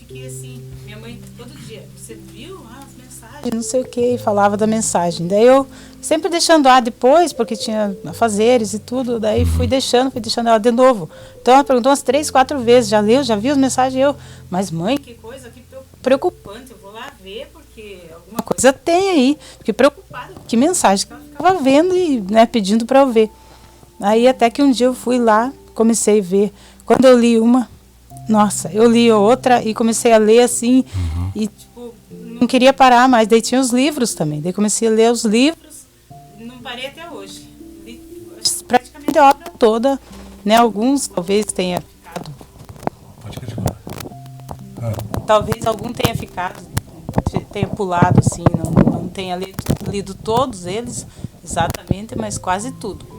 que assim, minha mãe todo dia, você viu as mensagens, não sei o que, e falava da mensagem. Daí eu sempre deixando depois, porque tinha afazeres e tudo, daí fui deixando ela de novo. Então ela perguntou umas 3, 4 vezes, já leu, já viu as mensagens? Mas mãe, que coisa, que preocupante, eu vou lá ver, porque alguma coisa tem aí. Fiquei preocupada, que mensagem que ela ficava vendo e, né, pedindo para eu ver. Aí até que um dia eu fui lá, comecei a ver. Quando eu li uma, nossa, eu li outra e comecei a ler assim, e tipo, não queria parar mais. Daí tinha os livros também, daí comecei a ler os livros, não parei até hoje. Li praticamente a obra toda, né? Alguns talvez tenha ficado. Pode continuar. Talvez algum tenha ficado, tenha pulado assim, não tenha lido todos eles exatamente, mas quase tudo.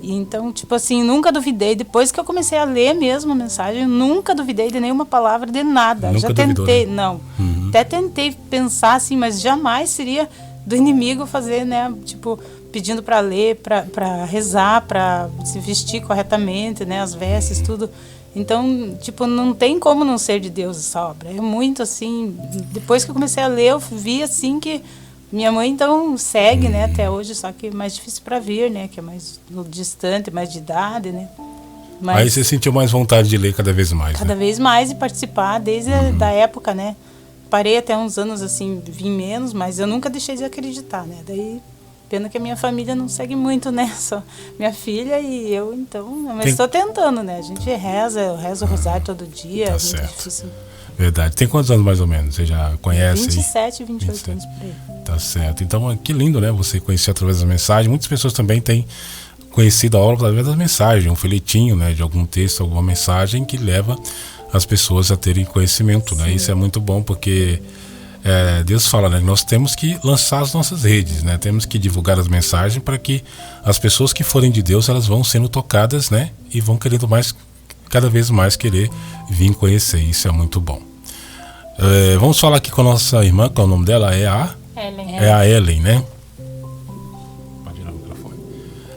E então, tipo assim, nunca duvidei. Depois que eu comecei a ler mesmo a mensagem, eu nunca duvidei de nenhuma palavra, de nada. Nunca Já duvidou, tentei, né? não. Até tentei pensar assim, mas jamais seria do inimigo fazer, né? Tipo, pedindo para ler, para rezar, para se vestir corretamente, né? As vestes, tudo. Então, tipo, não tem como não ser de Deus essa obra. É muito assim. Depois que eu comecei a ler, eu vi assim que minha mãe, então, segue, né, até hoje, só que é mais difícil para vir, né, que é mais distante, mais de idade, né. Mas Aí você sentiu mais vontade de ler cada vez mais, cada né? vez mais e participar desde a da época, né. Parei até uns anos, assim, vim menos, mas eu nunca deixei de acreditar, né. Daí, pena que a minha família não segue muito, né, só minha filha e eu, então, mas estou tentando, né, a gente reza, eu rezo o rosário todo dia, Tá é muito certo. difícil. Verdade. Tem quantos anos mais ou menos? Você já conhece? 27, 28 anos por aí. Tá certo. Então, que lindo, né? Você conhecer através das mensagens. Muitas pessoas também têm conhecido a obra através das mensagens, um folhetinho, né? De algum texto, alguma mensagem que leva as pessoas a terem conhecimento, né? Isso é muito bom porque Deus fala, né? Nós temos que lançar as nossas redes, né? Temos que divulgar as mensagens para que as pessoas que forem de Deus, elas vão sendo tocadas, né? E vão querendo cada vez mais querer vir conhecer. Isso é muito bom. Vamos falar aqui com a nossa irmã, qual é o nome dela? É a Ellen, né? Pode ir no microfone.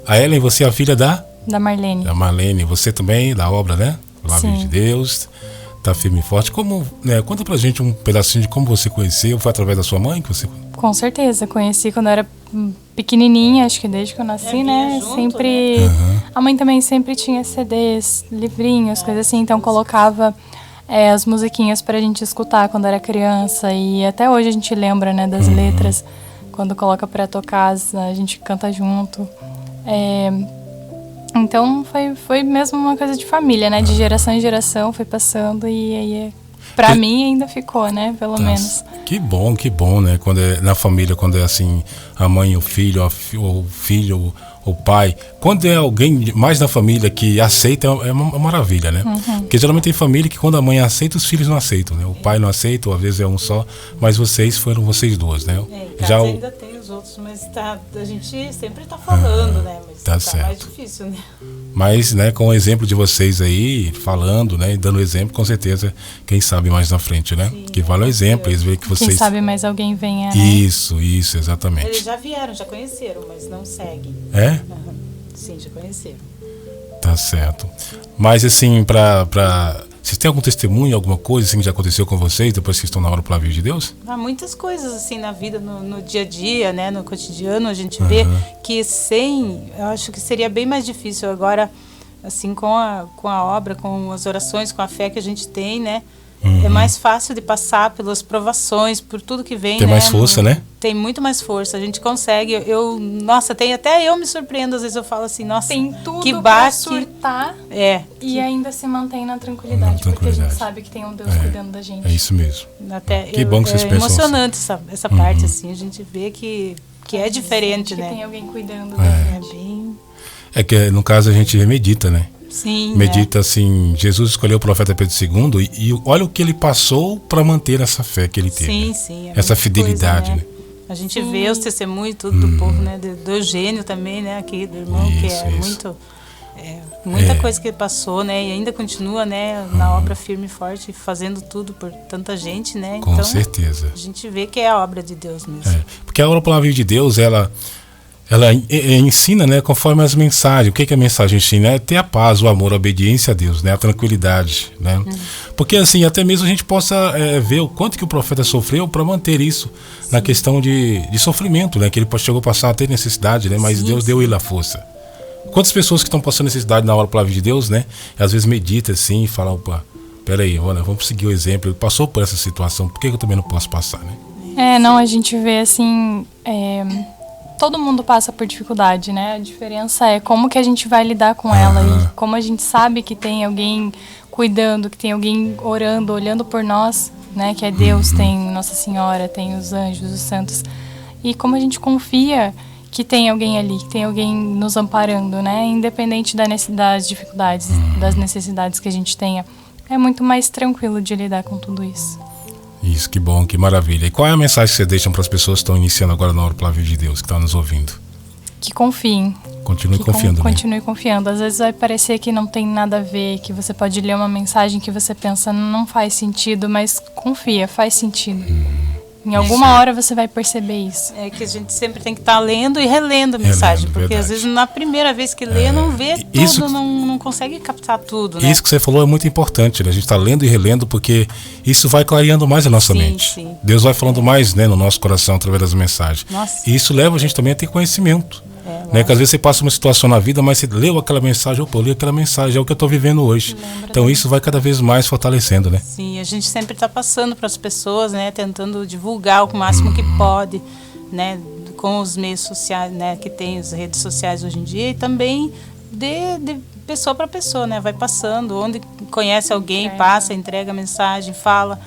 A Ellen, você é a filha da Marlene. Da Marlene. Você também da obra, né? Palavra Sim. de Deus. Tá firme e forte. Como, né? Conta pra gente um pedacinho de como você conheceu. Foi através da sua mãe que você... Com certeza, conheci quando eu era pequenininha, acho que desde que eu nasci, né? junto, Sempre. A mãe também sempre tinha CDs, livrinhos, coisas assim, então colocava as musiquinhas pra gente escutar quando era criança e até hoje a gente lembra, né, das letras. Quando coloca pra tocar, a gente canta junto. Então foi mesmo uma coisa de família, né? De geração em geração foi passando e aí pra mim ainda ficou, né? Pelo menos. Que bom, né? Quando é na família, quando é assim, a mãe, o filho, o filho, o pai. Quando é alguém mais da família que aceita, é uma maravilha, né? Porque geralmente tem família que quando a mãe aceita, os filhos não aceitam, né? O pai não aceita, ou às vezes é um só, mas foram vocês duas, né? Já ainda tem os outros, mas a gente sempre tá falando, né? Mas tá mais certo. difícil, né? Mas, né, com o exemplo de vocês aí, falando, né, e dando exemplo, com certeza, quem sabe mais na frente, né? Sim, que vale o exemplo, eles veem que vocês... Quem sabe mais alguém venha, né? Isso, exatamente. Eles já vieram, já conheceram, mas não seguem. É? Sim, já conheceram. Tá certo. Mas, assim, vocês têm algum testemunho, alguma coisa assim que já aconteceu com vocês depois que estão na hora para vir de Deus? Há muitas coisas assim na vida, no dia a dia, né, no cotidiano, a gente vê que eu acho que seria bem mais difícil agora, assim, com a obra, com as orações, com a fé que a gente tem, né? É mais fácil de passar pelas provações, por tudo que vem, Tem né? mais força, né? Tem muito mais força, a gente consegue. Nossa, até eu me surpreendo, às vezes eu falo assim, nossa, Tem tudo que pra bate. surtar E ainda se mantém na tranquilidade, porque a gente sabe que tem um Deus cuidando da gente. É isso mesmo. Que bom que vocês pensam emocionante essa parte, assim, a gente vê que é diferente, que né? tem alguém cuidando da gente. É que no caso a gente medita, né? Sim, medita assim, Jesus escolheu o profeta Pedro II e olha o que ele passou para manter essa fé que ele teve. Sim, essa fidelidade, coisa, né? A gente vê os testemunhos tudo do povo, né? Do Eugênio também, né? Aqui do irmão, que é muita coisa que ele passou, né? E ainda continua, né? Na obra firme e forte, fazendo tudo por tanta gente, né? Com então, certeza. A gente vê que é a obra de Deus mesmo. Porque a obra Palavra de Deus, ela ela ensina, né, conforme as mensagens. O que a mensagem ensina? É ter a paz, o amor, a obediência a Deus, né, a tranquilidade, né? Porque assim, até mesmo a gente possa ver o quanto que o profeta sofreu para manter isso. Sim. Na questão de sofrimento, né, que ele chegou a passar a ter necessidade, né, mas sim, Deus deu ele a força. Quantas pessoas que estão passando necessidade na hora da palavra de Deus, né, e às vezes medita assim e fala, opa, peraí, olha, vamos seguir o exemplo, ele passou por essa situação, por que eu também não posso passar, né? Não, a gente vê assim, todo mundo passa por dificuldade, né? A diferença é como que a gente vai lidar com ela e como a gente sabe que tem alguém cuidando, que tem alguém orando, olhando por nós, né? Que é Deus, tem Nossa Senhora, tem os anjos, os santos. E como a gente confia que tem alguém ali, que tem alguém nos amparando, né? Independente das dificuldades, das necessidades que a gente tenha. É muito mais tranquilo de lidar com tudo isso. Isso, que bom, que maravilha. E qual é a mensagem que você deixa para as pessoas que estão iniciando agora na Hora da Palavra de Deus, que estão nos ouvindo? Que confiem. Continue confiando. Continue confiando. Às vezes vai parecer que não tem nada a ver, que você pode ler uma mensagem que você pensa não faz sentido, mas confia, faz sentido. Em alguma hora você vai perceber isso. É que a gente sempre tem que estar lendo e relendo a mensagem, porque verdade. Às vezes na primeira vez que lê não vê tudo, isso, não consegue captar tudo, né? Isso que você falou é muito importante, né? A gente está lendo e relendo porque isso vai clareando mais a nossa mente. Sim. Deus vai falando mais, né, no nosso coração através das mensagens. Nossa. E isso leva a gente também a ter conhecimento. Né? Que às vezes você passa uma situação na vida, mas você leu aquela mensagem, eu li aquela mensagem, é o que eu estou vivendo hoje. Então isso vai cada vez mais fortalecendo, né? Sim, a gente sempre está passando para as pessoas, né? Tentando divulgar o máximo que pode, né? Com os meios sociais, né? Que tem as redes sociais hoje em dia, e também de pessoa para pessoa, né? Vai passando, onde conhece alguém, passa, entrega a mensagem, fala.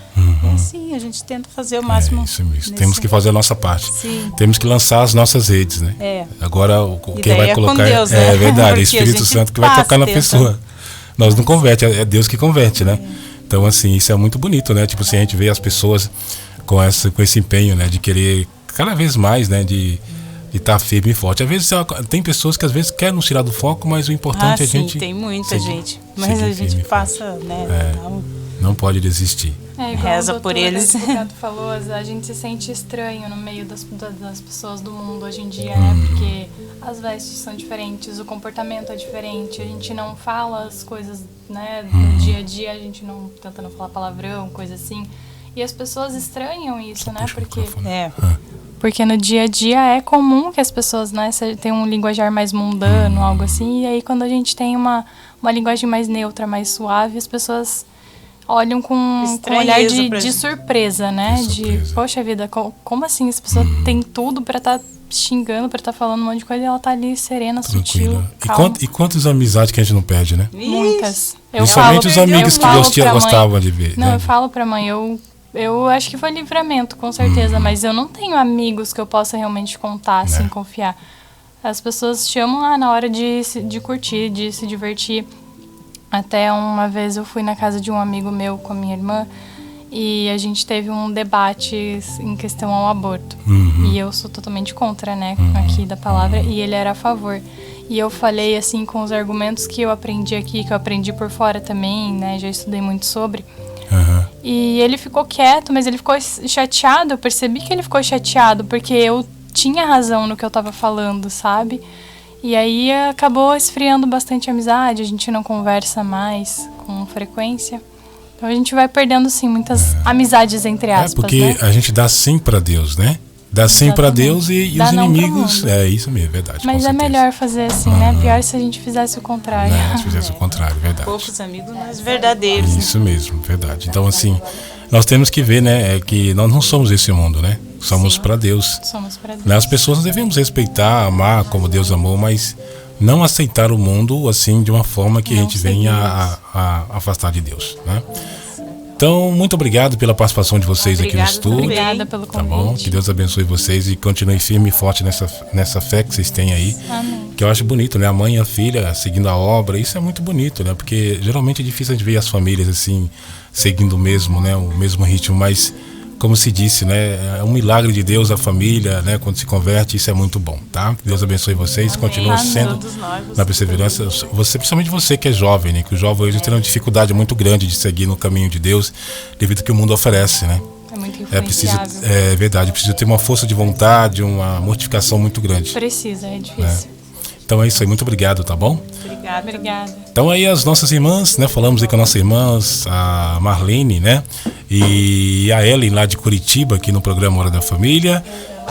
É assim, a gente tenta fazer o máximo. Isso mesmo. Temos que fazer a nossa parte. Sim. Temos que lançar as nossas redes, né? Agora o que vai colocar com Deus, né? É verdade, é o Espírito Santo que vai tocar na pessoa. Nós não converte, é Deus que converte, né? Então assim, isso é muito bonito, né? Tipo assim, a gente vê as pessoas com esse empenho, né, de querer cada vez mais, né, de estar firme e forte. Às vezes tem pessoas que às vezes querem nos tirar do foco, mas o importante é a gente... tem muita gente. Mas a gente passa, né? Não pode desistir. Reza por eles. O advogado falou, a gente se sente estranho no meio das pessoas do mundo hoje em dia, né? Porque as vestes são diferentes, o comportamento é diferente, a gente não fala as coisas, né, no dia a dia, a gente não tenta não falar palavrão, coisa assim. E as pessoas estranham isso, né? Porque no dia a dia é comum que as pessoas, né, tenham um linguajar mais mundano, algo assim. E aí quando a gente tem uma linguagem mais neutra, mais suave, as pessoas olham com um olhar de surpresa, né? De, poxa vida, como assim? Essa pessoa tem tudo pra estar xingando, pra estar falando um monte de coisa e ela tá ali serena, sutil, calma. E quantas amizades que a gente não perde, né? Muitas. Principalmente os amigos que gostavam de ver. Não, né? eu falo pra mãe, eu acho que foi livramento, com certeza, mas eu não tenho amigos que eu possa realmente contar, assim, confiar. As pessoas chamam na hora de curtir, de se divertir. Até uma vez eu fui na casa de um amigo meu com a minha irmã e a gente teve um debate em questão ao aborto. E eu sou totalmente contra, né, aqui da palavra, e ele era a favor. E eu falei, assim, com os argumentos que eu aprendi aqui, que eu aprendi por fora também, né, já estudei muito sobre. E ele ficou quieto, mas ele ficou chateado, eu percebi que ele ficou chateado, porque eu tinha razão no que eu estava falando, sabe? E aí acabou esfriando bastante a amizade, a gente não conversa mais com frequência. Então a gente vai perdendo, sim, muitas amizades, entre aspas, porque né? a gente dá sim para Deus, né? Dá sim para Deus e os inimigos... É isso mesmo, verdade. Mas é melhor fazer assim, né? Pior se a gente fizesse o contrário. Se fizesse o contrário, verdade. Poucos amigos, mas verdadeiros. Isso mesmo, verdade. Então, assim, nós temos que ver, né, que nós não somos esse mundo, né? Somos para Deus. Somos para Deus. As pessoas devemos respeitar, amar como Deus amou, mas não aceitar o mundo assim de uma forma que a gente venha a afastar de Deus, né? Então, muito obrigado pela participação de vocês aqui no estúdio. Obrigada pelo convite. Tá bom? Que Deus abençoe vocês e continue firme e forte nessa fé que vocês têm aí. Amém. Que eu acho bonito, né? A mãe e a filha seguindo a obra, isso é muito bonito, né? Porque geralmente é difícil a gente ver as famílias assim, seguindo o mesmo ritmo, mas como se disse, né? É um milagre de Deus a família, né? Quando se converte, isso é muito bom, tá? Deus abençoe vocês, continue sendo na perseverança. Você, principalmente você que é jovem, né? Que o jovem hoje tem uma dificuldade muito grande de seguir no caminho de Deus, devido ao que o mundo oferece, né? muito influenciável. É verdade, precisa ter uma força de vontade, uma mortificação muito grande. Precisa, é difícil. Então é isso aí, muito obrigado, tá bom? Obrigada. Então aí as nossas irmãs, né? Falamos aí com as nossas irmãs, a Marlene, né? E a Ellen lá de Curitiba, aqui no programa Hora da Família.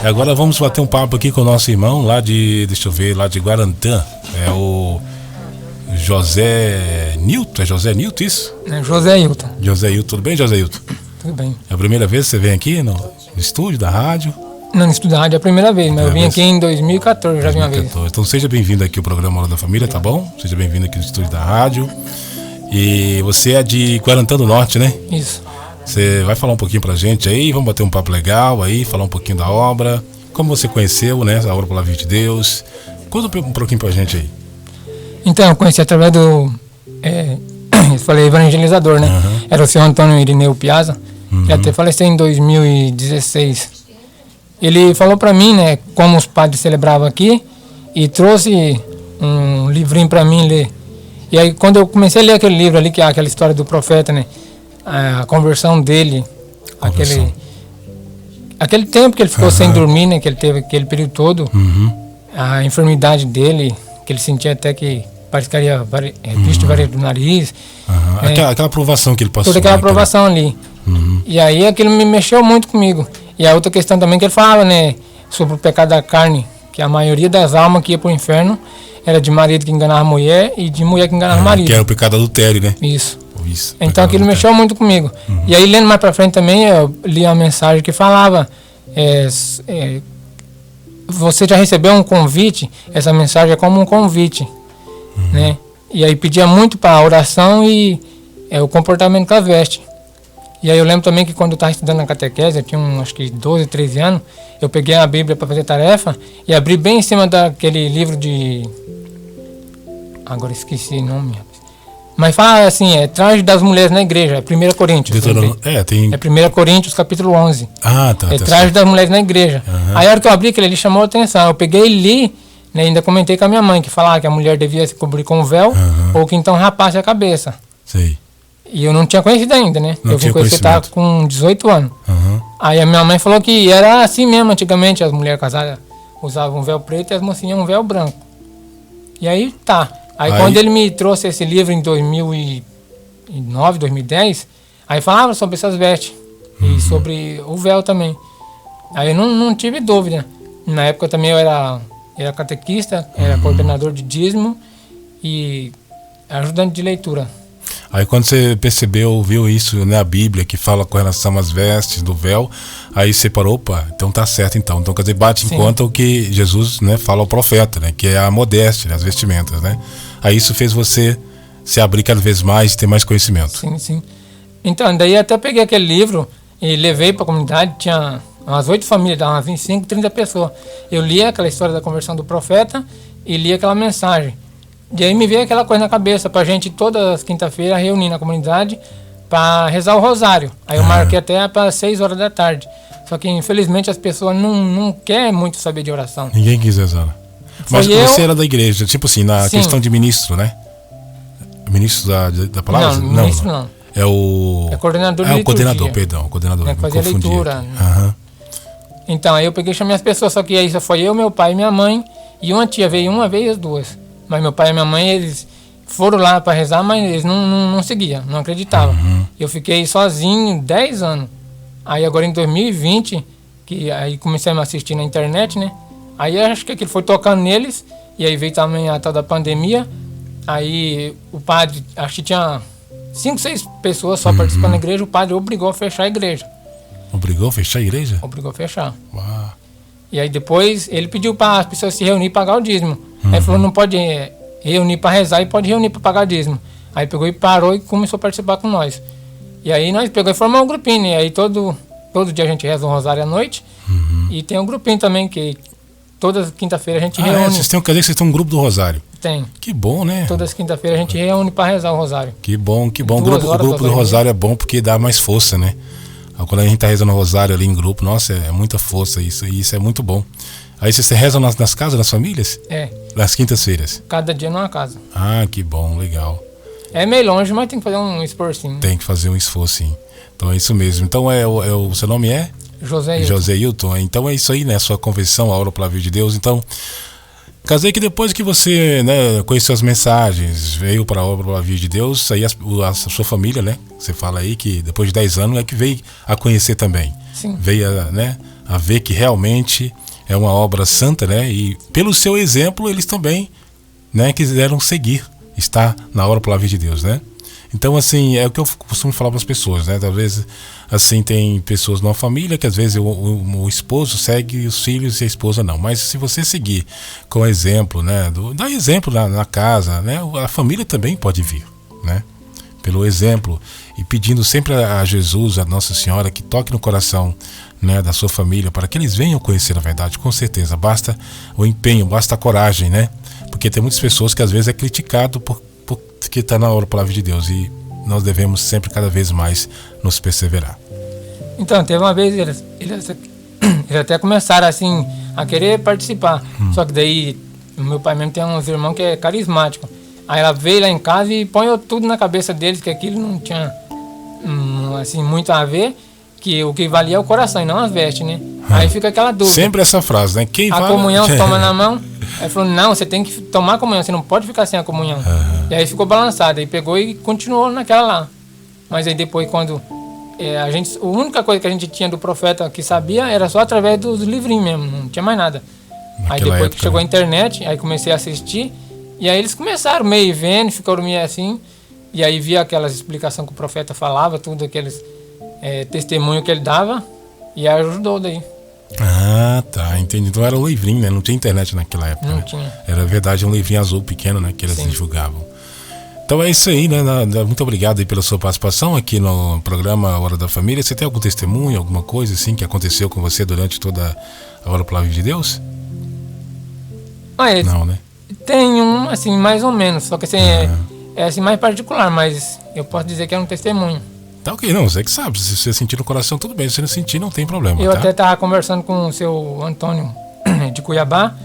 E agora vamos bater um papo aqui com o nosso irmão lá de, deixa eu ver, lá de Guarantã. É o José Nilton, é José Nilton isso? É José Hilton. José Hilton, tudo bem, José Hilton? Tudo bem. É a primeira vez que você vem aqui no estúdio da rádio? Não, no estúdio da rádio é a primeira vez, mas eu vim aqui em 2014, já vim uma vez. Então seja bem-vindo aqui ao programa Hora da Família, tá bom? Seja bem-vindo aqui no estúdio da rádio. E você é de Guarantã do Norte, né? Isso. Você vai falar um pouquinho pra gente aí, vamos bater um papo legal aí, falar um pouquinho da obra, como você conheceu, né, a obra Palavra de Deus. Conta um pouquinho pra gente aí. Então, eu conheci através do, eu falei evangelizador, né? Uhum. Era o senhor Antônio Irineu Piazza, ele até faleceu em 2016. Ele falou pra mim, né, como os padres celebravam aqui, e trouxe um livrinho pra mim ler. E aí, quando eu comecei a ler aquele livro ali, que é aquela história do profeta, né, a conversão dele, aquele tempo que ele ficou sem dormir, né, que ele teve aquele período todo, a enfermidade dele, que ele sentia até que parece que era visto do nariz. Aquela aprovação que ele passou. Toda aquela aprovação ali. E aí aquilo me mexeu muito comigo. E a outra questão também que ele falava, né, sobre o pecado da carne, que a maioria das almas que ia para o inferno era de marido que enganava a mulher e de mulher que enganava o marido. Que era o pecado adultério, né? Isso. Então aquilo mexeu muito comigo. E aí lendo mais para frente também, eu li uma mensagem que falava, você já recebeu um convite, essa mensagem é como um convite, né? E aí pedia muito para a oração e o comportamento com a veste. E aí eu lembro também que quando eu estava estudando na catequese, eu tinha acho que 12, 13 anos, eu peguei a Bíblia para fazer tarefa e abri bem em cima daquele livro de... Agora esqueci o nome. Mas fala assim, traje das mulheres na igreja, 1 Coríntios. Tem... É 1 Coríntios, capítulo 11. Ah, tá. Traje das mulheres na igreja. Aí a hora que eu abri, aquele ali chamou a atenção. Eu peguei e li, né, ainda comentei com a minha mãe, que falava que a mulher devia se cobrir com um véu, ou que então rapasse a cabeça. Sei. E eu não tinha conhecido ainda, né? Eu vim conhecer, estava com 18 anos. Aí a minha mãe falou que era assim mesmo, antigamente, as mulheres casadas usavam um véu preto e as mocinhas um véu branco. E aí, tá. Aí quando ele me trouxe esse livro em 2009, 2010, aí falava sobre essas vestes e sobre o véu também. Aí eu não tive dúvida. Na época também eu era catequista, era coordenador de dízimo e ajudante de leitura. Aí quando você percebeu, viu isso na Bíblia, que fala com relação às vestes do véu, aí você parou, opa, então tá certo então. Então quer dizer, bate em conta o que Jesus, né, fala ao profeta, né, que é a modéstia, as vestimentas, né. Aí isso fez você se abrir cada vez mais e ter mais conhecimento. Sim. Então, daí até peguei aquele livro e levei para a comunidade, tinha umas 8 famílias, dava umas 25, 30 pessoas. Eu li aquela história da conversão do profeta e li aquela mensagem. E aí me veio aquela coisa na cabeça, pra gente todas as quinta-feiras reunir na comunidade para rezar o rosário. Aí eu marquei até para 6 horas da tarde. Só que infelizmente as pessoas não querem muito saber de oração. Ninguém quis rezar. Mas você era da igreja, tipo assim, na questão de ministro, né? Ministro da palavra? Não, ministro não. É o... É coordenador de liturgia. O coordenador, perdão. O coordenador. É que fazia leitura. Então, aí eu peguei e chamei as pessoas, só que aí só foi eu, meu pai e minha mãe. E uma tia veio uma vez e as duas. Mas meu pai e minha mãe, eles foram lá para rezar, mas eles não seguiam, não acreditavam. Eu fiquei sozinho 10 anos. Aí agora em 2020, que aí comecei a me assistir na internet, né? Aí acho que aquilo foi tocando neles, e aí veio também a tal da pandemia. Aí o padre, acho que tinha 5, 6 pessoas só participando da igreja, o padre obrigou a fechar a igreja. Obrigou a fechar a igreja? Obrigou a fechar. Uau. E aí depois ele pediu para as pessoas se reunir e pagar o dízimo. Aí falou, não pode reunir para rezar e pode reunir para pagar o dízimo. Aí pegou e parou e começou a participar com nós. E aí nós pegou e formamos um grupinho, né? Aí todo dia a gente reza um rosário à noite. E tem um grupinho também que toda quinta-feira a gente reúne. Vocês têm um grupo do rosário? Tem. Que bom, né? Todas as quinta-feiras a gente reúne para rezar o rosário. Que bom. O grupo do rosário é bom porque dá mais força, né? Quando a gente tá rezando o rosário ali em grupo, nossa, é muita força isso. E isso é muito bom. Aí você reza nas casas, nas famílias? É. Nas quintas-feiras? Cada dia numa casa. Ah, que bom, legal. É meio longe, mas tem que fazer um esforcinho. Tem que fazer um esforço, sim. Então é isso mesmo. Então o seu nome é? José Hilton. Então é isso aí, né? Sua conversão, a Aula Palavra de Deus. Então, casei que depois que você, né, conheceu as mensagens, veio para a Aula Palavra de Deus, aí a sua família, né? Você fala aí que depois de 10 anos é que veio a conhecer também. Sim. Veio a ver que realmente é uma obra santa, né? E pelo seu exemplo, eles também, né, quiseram seguir, estar na Aula Palavra de Deus, né? Então, assim, é o que eu costumo falar para as pessoas, né? Talvez, assim, tem pessoas numa família que às vezes o esposo segue os filhos e a esposa não. Mas se você seguir com o exemplo, né? Dá exemplo na casa, né? A família também pode vir, né? Pelo exemplo, e pedindo sempre a Jesus, a Nossa Senhora, que toque no coração, né, da sua família, para que eles venham conhecer a verdade, com certeza. Basta o empenho, basta a coragem, né? Porque tem muitas pessoas que às vezes é criticado porque está na Aula Palavra de Deus, e nós devemos sempre, cada vez mais, nos perseverar. Então, teve uma vez, eles até começaram, assim, a querer participar. Só que daí, meu pai mesmo tem uns irmãos que é carismático. Aí ela veio lá em casa e põe tudo na cabeça deles, que aquilo não tinha, assim, muito a ver, que o que valia é o coração e não as vestes, né? Aí fica aquela dúvida. Sempre essa frase, né? Quem a comunhão toma na mão. Aí falou, não, você tem que tomar a comunhão, você não pode ficar sem a comunhão. E aí ficou balançado, aí pegou e continuou naquela lá. Mas aí depois, quando a única coisa que a gente tinha do profeta que sabia era só através dos livrinhos mesmo, não tinha mais nada. Aí depois que chegou a internet, aí comecei a assistir, e aí eles começaram meio vendo, ficaram meio assim, e aí via aquelas explicações que o profeta falava, tudo aqueles testemunho que ele dava, e aí ajudou daí. Ah, tá, entendi. Então era um livrinho, né? Não tinha internet naquela época. Não, né? tinha. Era verdade, um livrinho azul pequeno, né? Que eles divulgavam. Então é isso aí, né? Muito obrigado aí pela sua participação aqui no programa Hora da Família. Você tem algum testemunho, alguma coisa assim que aconteceu com você durante toda a Hora Palavra de Deus? Não, né? Tem um, assim, mais ou menos. Só que assim, é assim, mais particular, mas eu posso dizer que é um testemunho. Tá ok, não, você que sabe. Se você sentir no coração, tudo bem. Se você não sentir, não tem problema. Eu até estava conversando com o seu Antônio de Cuiabá,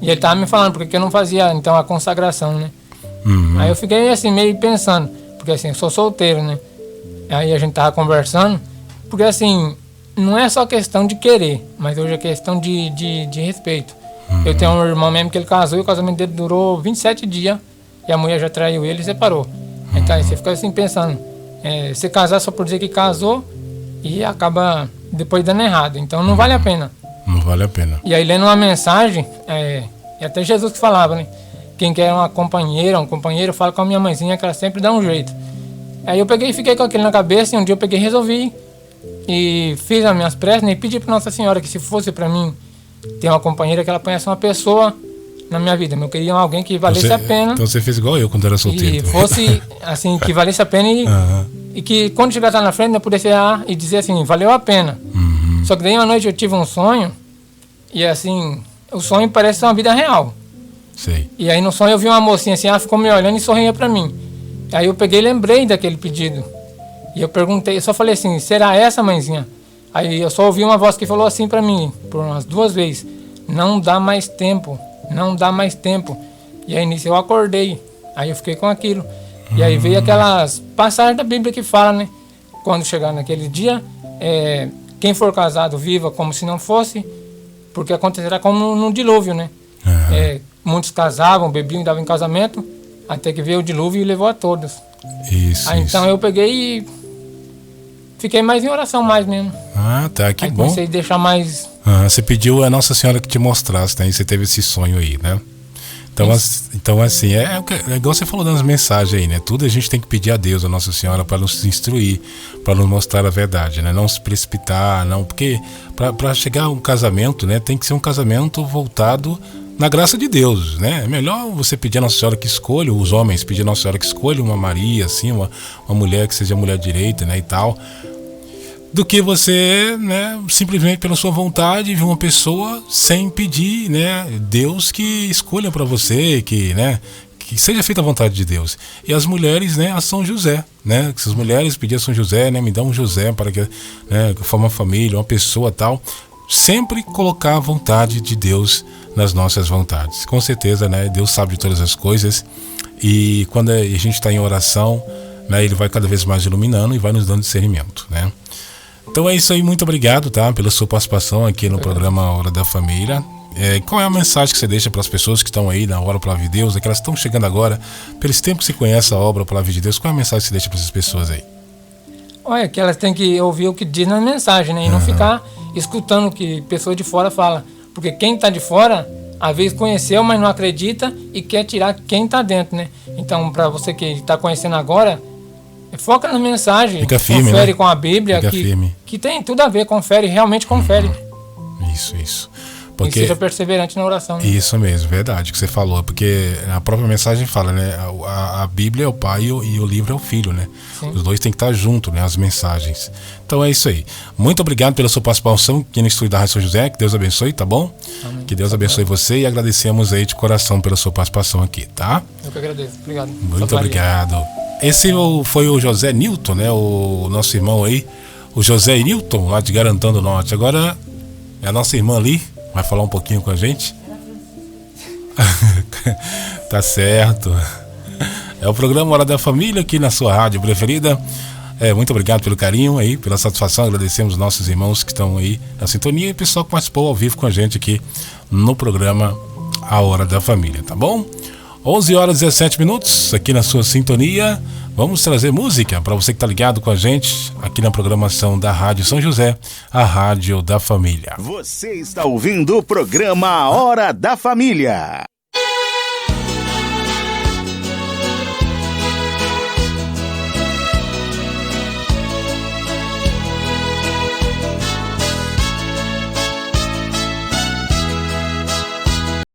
e ele estava me falando porque eu não fazia, então, a consagração, né? Aí eu fiquei, assim, meio pensando, porque, assim, eu sou solteiro, né? Aí a gente tava conversando, porque, assim, não é só questão de querer, mas hoje é questão de respeito. Eu tenho um irmão mesmo que ele casou, e o casamento dele durou 27 dias, e a mulher já traiu ele e separou. Então, aí você fica, assim, pensando, você casar só por dizer que casou, e acaba depois dando errado. Então, não vale a pena. Não vale a pena. E aí, lendo uma mensagem, é até Jesus que falava, né? Quem quer uma companheira, um companheiro, fala com a minha mãezinha, que ela sempre dá um jeito. Aí eu peguei e fiquei com aquilo na cabeça, e um dia eu peguei e resolvi. E fiz as minhas preces, né? E pedi para Nossa Senhora que, se fosse para mim ter uma companheira, que ela ponhesse uma pessoa na minha vida. Eu queria alguém que valesse a pena. Então você fez igual eu quando era solteiro. E fosse, assim, que valesse a pena e que quando chegasse lá na frente eu pudesse olhar e dizer assim, valeu a pena. Só que daí uma noite eu tive um sonho, e assim, o sonho parece uma vida real. Sei. E aí no sonho eu vi uma mocinha assim, ela ficou me olhando e sorria pra mim. Aí eu peguei e lembrei daquele pedido. E eu perguntei, eu só falei assim, será essa, mãezinha? Aí eu só ouvi uma voz que falou assim pra mim, por umas 2 vezes, não dá mais tempo, não dá mais tempo. E aí nisso eu acordei, aí eu fiquei com aquilo. E aí veio aquelas passagens da Bíblia que fala, né? Quando chegar naquele dia, quem for casado viva como se não fosse, porque acontecerá como no dilúvio, né? Muitos casavam, bebiam e davam em casamento, até que veio o dilúvio e levou a todos. Isso. Aí então eu peguei e fiquei mais em oração mais mesmo. Ah, tá, que aí bom. Comecei a deixar mais... Você pediu a Nossa Senhora que te mostrasse, né? E você teve esse sonho aí, né? Então assim, é igual você falou nas mensagens aí, né? Tudo a gente tem que pedir a Deus, a Nossa Senhora, para nos instruir, para nos mostrar a verdade, né? Não se precipitar, não, porque para chegar a um casamento, né? Tem que ser um casamento voltado na graça de Deus, né? É melhor você pedir a Nossa Senhora que escolha, os homens pedir a Nossa Senhora que escolha uma Maria, assim, uma mulher que seja mulher direita, né? E tal, do que você, né, simplesmente pela sua vontade ver uma pessoa sem pedir, né, Deus que escolha para você, que, né, que seja feita a vontade de Deus. E as mulheres, né, a São José, né, que se as mulheres pedirem a São José, né, me dá um José para que, né, forme uma família, uma pessoa tal, sempre colocar a vontade de Deus nas nossas vontades. Com certeza, né, Deus sabe de todas as coisas, e quando a gente está em oração, né, Ele vai cada vez mais iluminando e vai nos dando discernimento, né. Então é isso aí, muito obrigado, tá, pela sua participação aqui no programa Hora da Família. Qual é a mensagem que você deixa para as pessoas que estão aí na Hora Palavra de Deus, aquelas que estão chegando agora, pelo tempo que você conhece a obra Palavra de Deus, qual é a mensagem que você deixa para essas pessoas aí? Olha, que elas têm que ouvir o que diz na mensagem, né? E não ficar escutando o que pessoa de fora fala. Porque quem está de fora, às vezes conheceu, mas não acredita e quer tirar quem está dentro, né? Então, para você que está conhecendo agora, foca na mensagem. Fica firme, confere, né? Com a Bíblia, que tem tudo a ver, confere, realmente confere. Isso. Porque e seja perseverante na oração. Né? Isso mesmo, verdade, que você falou. Porque a própria mensagem fala, né? A Bíblia é o pai e o livro é o filho, né? Sim. Os dois têm que estar juntos, né? As mensagens. Então é isso aí. Muito obrigado pela sua participação aqui no estúdio da Rádio São José. Que Deus abençoe, tá bom? Amém. Que Deus abençoe você e agradecemos aí de coração pela sua participação aqui, tá? Eu que agradeço. Obrigado. Muito obrigado. Esse foi o José Newton, né? O nosso irmão aí. O José Newton, lá de Garantã do Norte. Agora é a nossa irmã ali. Vai falar um pouquinho com a gente? Tá certo. É o programa Hora da Família aqui na sua rádio preferida. Muito obrigado pelo carinho aí, pela satisfação. Agradecemos nossos irmãos que estão aí na sintonia e o pessoal que participou ao vivo com a gente aqui no programa A Hora da Família, tá bom? 11 horas e 17 minutos aqui na sua sintonia. Vamos trazer música para você que está ligado com a gente aqui na programação da Rádio São José, a Rádio da Família. Você está ouvindo o programa A Hora da Família.